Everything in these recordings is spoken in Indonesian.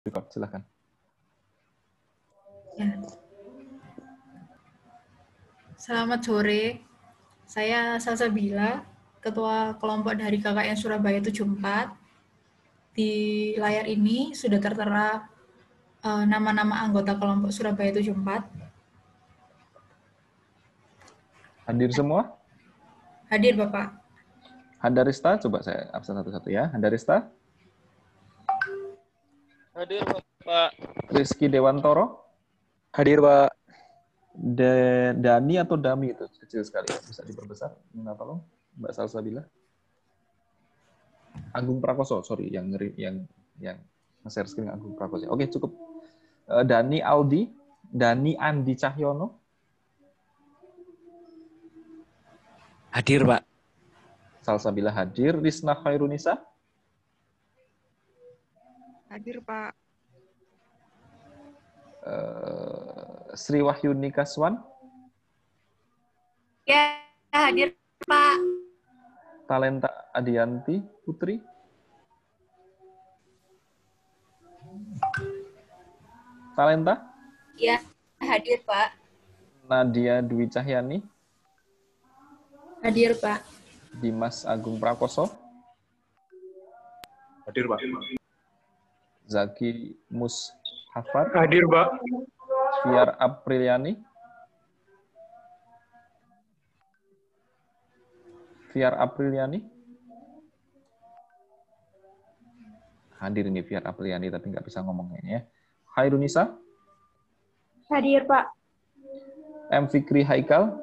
Record, silakan. Ya. Selamat sore, saya Salsabila, Ketua Kelompok dari KKN Surabaya 74. Di layar ini sudah tertera nama-nama anggota kelompok Surabaya 74. Hadir semua? Hadir Bapak. Handarista, coba saya absen satu-satu ya. Handarista? Hadir, Pak. Rizky Dewantoro? Hadir, Pak. Dani atau Dami itu kecil sekali, bisa diperbesar. Minta tolong, Mbak Salsabila. Agung Prakoso, sorry, yang nge-share screen Agung Prakoso. Oke, cukup. Dani Aldi, Dani Andi Cahyono. Hadir, Pak. Salsabila hadir. Risna Khairunisa. Hadir, Pak. Sri Wahyuni Kaswan. Ya, hadir Pak. Talenta Adianti Putri. Talenta. Ya, hadir Pak. Nadia Dwi Cahyani. Hadir Pak. Dimas Agung Prakoso. Hadir, Pak. Zaki Mushafat. Hadir, Pak. Fiar Apriliani. Fiar Apriliani. Hadir ini Fiar Apriliani tapi nggak bisa ngomongnya ya. Khairunisa. Hadir, Pak. M. Fikri Haikal.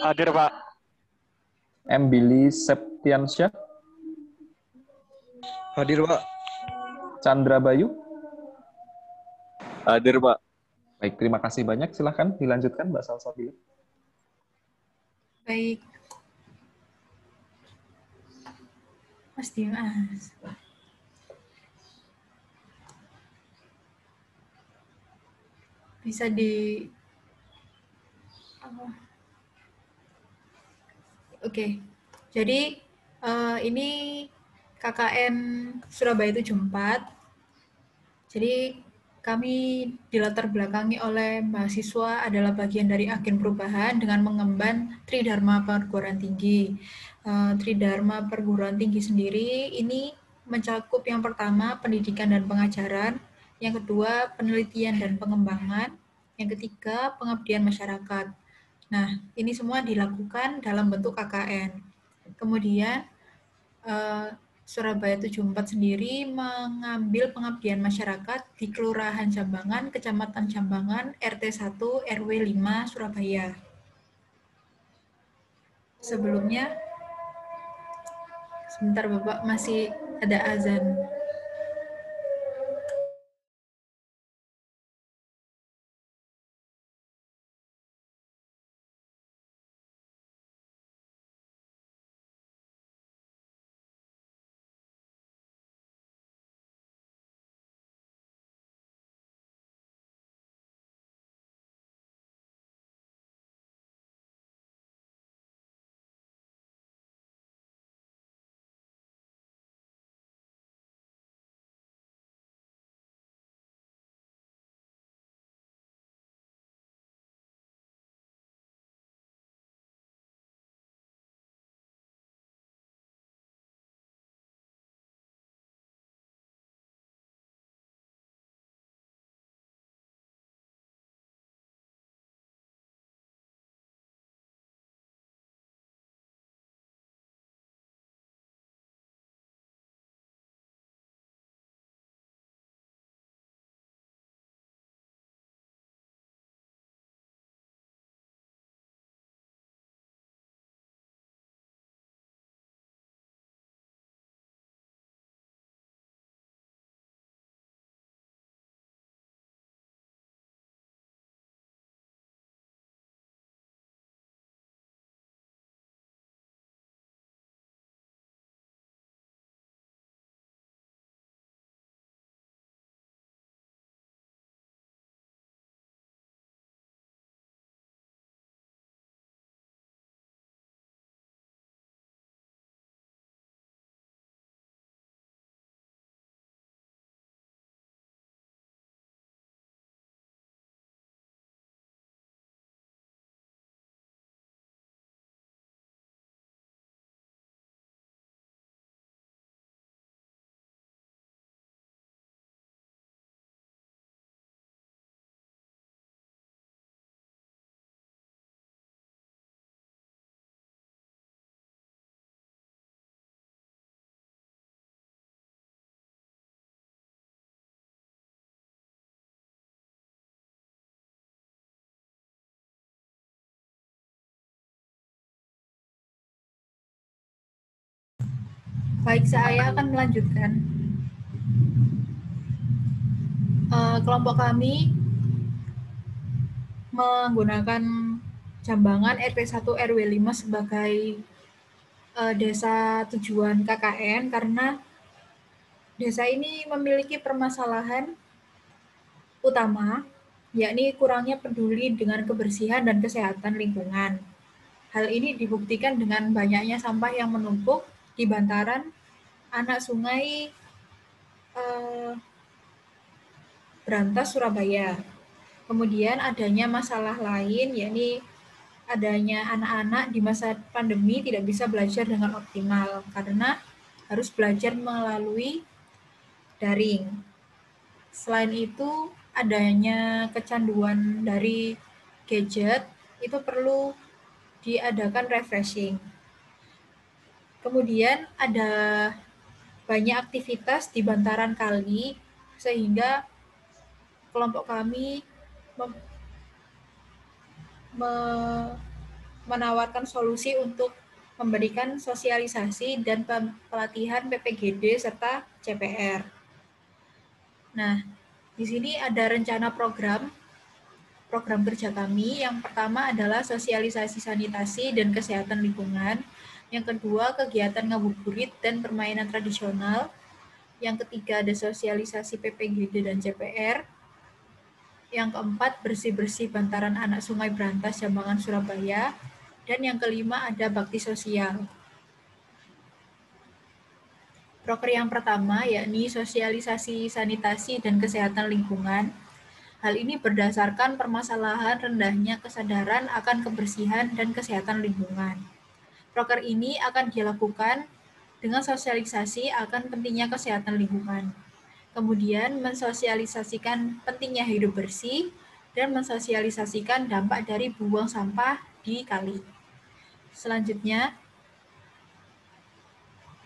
Hadir, Pak. M. Billy Septiansyah. Hadir, Pak. Chandra Bayu. Hadir, Pak. Baik, terima kasih banyak. Silahkan dilanjutkan Mbak Salsabila. Baik. Mas Dimas. Bisa di... Oke. Jadi ini KKN Surabaya 74. Jadi kami dilatar belakangi oleh mahasiswa adalah bagian dari agen perubahan dengan mengemban Tridharma Perguruan Tinggi. Tridharma Perguruan Tinggi sendiri ini mencakup yang pertama pendidikan dan pengajaran, yang kedua penelitian dan pengembangan, yang ketiga pengabdian masyarakat. Nah, ini semua dilakukan dalam bentuk KKN. Kemudian Surabaya 74 sendiri mengambil pengabdian masyarakat di Kelurahan Jambangan, Kecamatan Jambangan, RT 1, RW 5, Surabaya. Sebelumnya, sebentar Bapak, masih ada azan. Baik, saya akan melanjutkan. Kelompok kami menggunakan Jambangan RT 1 RW 5 sebagai desa tujuan KKN karena desa ini memiliki permasalahan utama, yakni kurangnya peduli dengan kebersihan dan kesehatan lingkungan. Hal ini dibuktikan dengan banyaknya sampah yang menumpuk di bantaran anak sungai Brantas, Surabaya. Kemudian adanya masalah lain, yakni adanya anak-anak di masa pandemi tidak bisa belajar dengan optimal karena harus belajar melalui daring. Selain itu, adanya kecanduan dari gadget itu perlu diadakan refreshing. Kemudian ada banyak aktivitas di bantaran kali sehingga kelompok kami menawarkan solusi untuk memberikan sosialisasi dan pelatihan PPGD serta CPR. Nah, di sini ada rencana program kerja kami. Yang pertama adalah sosialisasi sanitasi dan kesehatan lingkungan. Yang kedua, kegiatan ngabuburit dan permainan tradisional. Yang ketiga, ada sosialisasi PPGD dan CPR. Yang keempat, bersih-bersih bantaran anak Sungai Brantas, Jambangan, Surabaya. Dan yang kelima, ada bakti sosial. Proker yang pertama, yakni sosialisasi sanitasi dan kesehatan lingkungan. Hal ini berdasarkan permasalahan rendahnya kesadaran akan kebersihan dan kesehatan lingkungan. Proker ini akan dilakukan dengan sosialisasi akan pentingnya kesehatan lingkungan. Kemudian mensosialisasikan pentingnya hidup bersih dan mensosialisasikan dampak dari buang sampah di kali. Selanjutnya,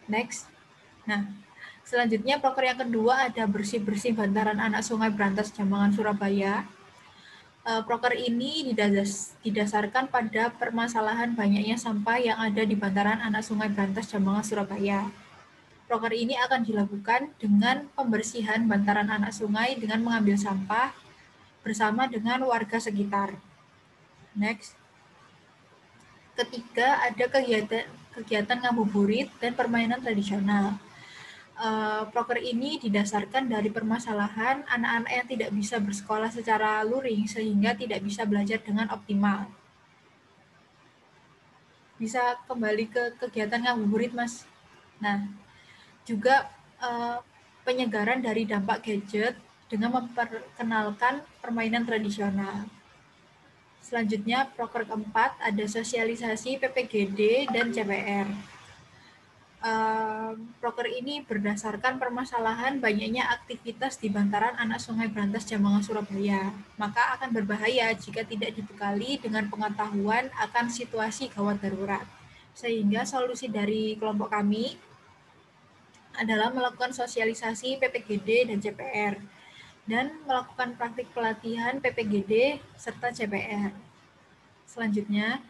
next. Nah, selanjutnya proker yang kedua ada bersih-bersih bantaran anak Sungai Brantas, Jambangan, Surabaya. Proker ini didasarkan pada permasalahan banyaknya sampah yang ada di bantaran anak Sungai Brantas, Jambangan, Surabaya. Proker ini akan dilakukan dengan pembersihan bantaran anak sungai dengan mengambil sampah bersama dengan warga sekitar. Next. Ketiga, ada kegiatan ngabuburit dan permainan tradisional. Proker ini didasarkan dari permasalahan anak-anak yang tidak bisa bersekolah secara luring sehingga tidak bisa belajar dengan optimal. Bisa kembali ke kegiatan ngabuburit, Mas. Nah, juga penyegaran dari dampak gadget dengan memperkenalkan permainan tradisional. Selanjutnya, proker keempat ada sosialisasi PPGD dan CPR. Proker ini berdasarkan permasalahan banyaknya aktivitas di bantaran anak Sungai Brantas, Jambangan, Surabaya. Maka akan berbahaya jika tidak dibekali dengan pengetahuan akan situasi gawat darurat. Sehingga solusi dari kelompok kami adalah melakukan sosialisasi PPGD dan CPR dan melakukan praktik pelatihan PPGD serta CPR. Selanjutnya,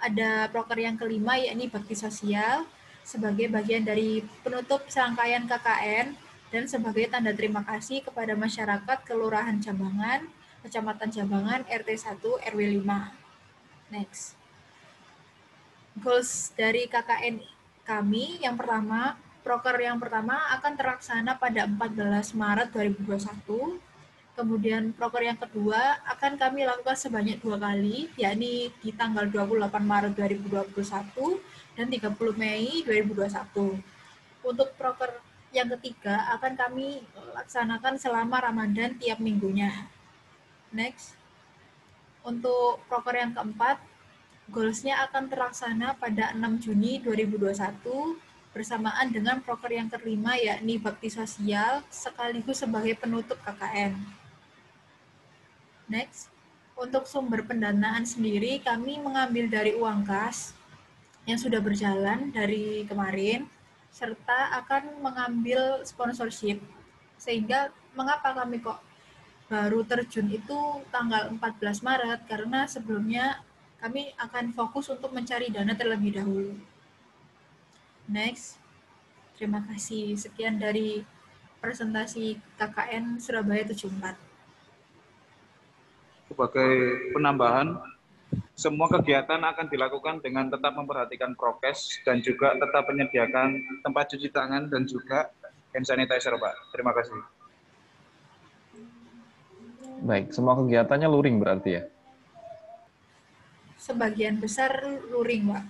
ada proker yang kelima, yakni bakti sosial, sebagai bagian dari penutup serangkaian KKN dan sebagai tanda terima kasih kepada masyarakat Kelurahan Jambangan, Kecamatan Jambangan, RT 1 RW 5. Next. Goals dari KKN kami, yang pertama, proker yang pertama akan terlaksana pada 14 Maret 2021. Kemudian proker yang kedua akan kami lakukan sebanyak 2 kali, yakni di tanggal 28 Maret 2021 dan 30 Mei 2021. Untuk proker yang ketiga akan kami laksanakan selama Ramadan tiap minggunya. Next. Untuk proker yang keempat, goals-nya akan terlaksana pada 6 Juni 2021 bersamaan dengan proker yang kelima, yakni bakti sosial sekaligus sebagai penutup KKN. Next, untuk sumber pendanaan sendiri kami mengambil dari uang kas yang sudah berjalan dari kemarin, serta akan mengambil sponsorship. Sehingga mengapa kami kok baru terjun itu tanggal 14 Maret, karena sebelumnya kami akan fokus untuk mencari dana terlebih dahulu. Next. Terima kasih. Sekian dari presentasi KKN Surabaya 74. Sebagai penambahan, semua kegiatan akan dilakukan dengan tetap memperhatikan prokes dan juga tetap menyediakan tempat cuci tangan dan juga hand sanitizer, Pak. Terima kasih. Baik, semua kegiatannya luring berarti ya? Sebagian besar luring, Pak.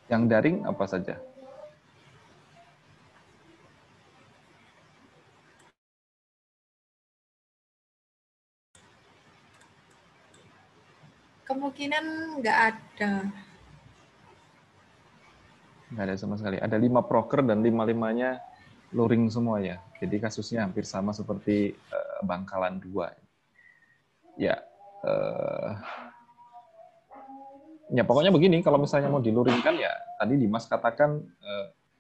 Yang daring apa saja? Kemungkinan nggak ada. Nggak ada sama sekali. Ada 5 proker dan 5-5-nya luring semua ya. Jadi kasusnya hampir sama seperti Bangkalan 2. Ya, ya pokoknya begini, kalau misalnya mau diluringkan ya, tadi Dimas katakan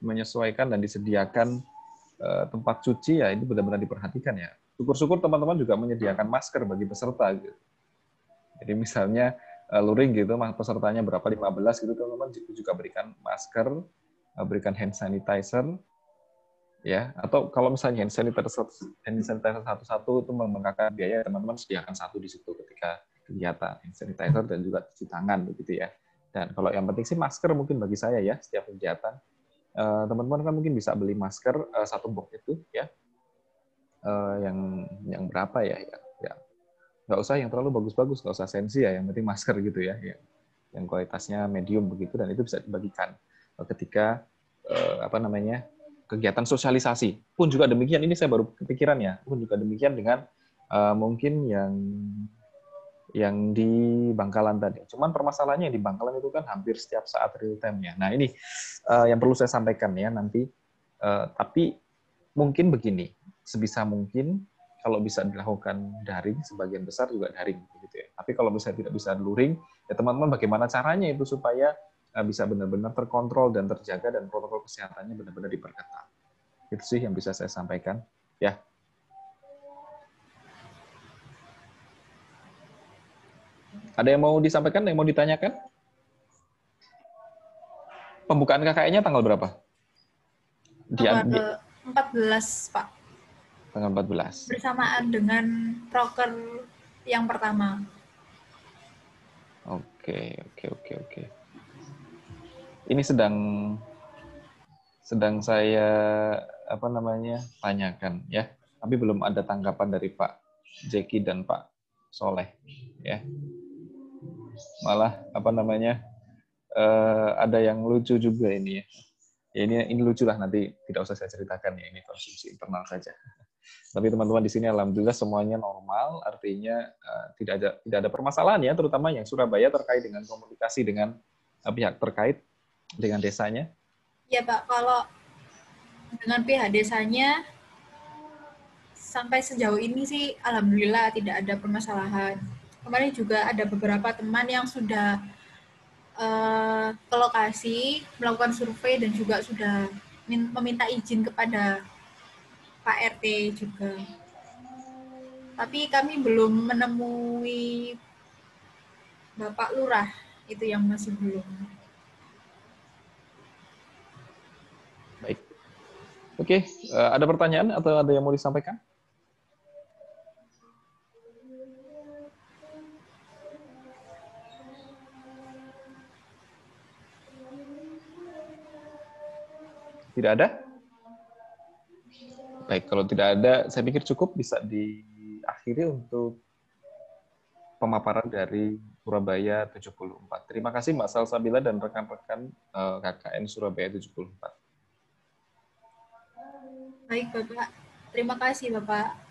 menyesuaikan dan disediakan tempat cuci ya, ini benar-benar diperhatikan ya. Syukur-syukur teman-teman juga menyediakan masker bagi peserta gitu. Jadi misalnya luring gitu, pesertanya berapa 15 gitu, teman-teman juga berikan masker, berikan hand sanitizer, ya. Atau kalau misalnya hand sanitizer satu-satu itu membengkakkan biaya, teman-teman sediakan satu di situ ketika kegiatan hand sanitizer dan juga cuci tangan begitu ya. Dan kalau yang penting sih masker mungkin bagi saya ya setiap kegiatan. Teman-teman kan mungkin bisa beli masker satu box itu ya. Yang berapa ya? Ya nggak usah yang terlalu bagus-bagus, nggak usah sensi ya, yang penting masker gitu ya, yang kualitasnya medium begitu, dan itu bisa dibagikan ketika kegiatan sosialisasi. Pun juga demikian, ini saya baru kepikiran ya, pun juga demikian dengan mungkin yang di Bangkalan tadi. Cuman permasalahannya yang di Bangkalan itu kan hampir setiap saat real time ya. Nah ini yang perlu saya sampaikan ya nanti, tapi mungkin begini, sebisa mungkin kalau bisa dilakukan daring, sebagian besar juga daring, gitu ya. Tapi kalau misalnya tidak bisa luring, ya teman-teman bagaimana caranya itu supaya bisa benar-benar terkontrol dan terjaga dan protokol kesehatannya benar-benar diperketat. Itu sih yang bisa saya sampaikan. Ya. Ada yang mau disampaikan, yang mau ditanyakan? Pembukaan KKN-nya tanggal berapa? Tanggal 14, Pak. Tanggal 14. Bersamaan dengan proker yang pertama. Oke. Ini sedang saya tanyakan ya, tapi belum ada tanggapan dari Pak Jeki dan Pak Soleh ya. Malah ada yang lucu juga ini ya. Ya ini lucu lah, nanti tidak usah saya ceritakan ya, ini konsumsi internal saja. Tapi teman-teman di sini alhamdulillah semuanya normal, artinya tidak ada permasalahan ya, terutama yang Surabaya terkait dengan komunikasi dengan pihak terkait dengan desanya. Ya Pak, kalau dengan pihak desanya sampai sejauh ini sih alhamdulillah tidak ada permasalahan. Kemarin juga ada beberapa teman yang sudah ke lokasi melakukan survei dan juga sudah meminta izin kepada Pak RT juga. Tapi kami belum menemui Bapak Lurah, itu yang masih belum. Baik. Oke, ada pertanyaan atau ada yang mau disampaikan? Tidak ada? Baik, kalau tidak ada, saya pikir cukup bisa diakhiri untuk pemaparan dari Surabaya 74. Terima kasih Mbak Salsabila dan rekan-rekan KKN Surabaya 74. Baik Bapak, terima kasih Bapak.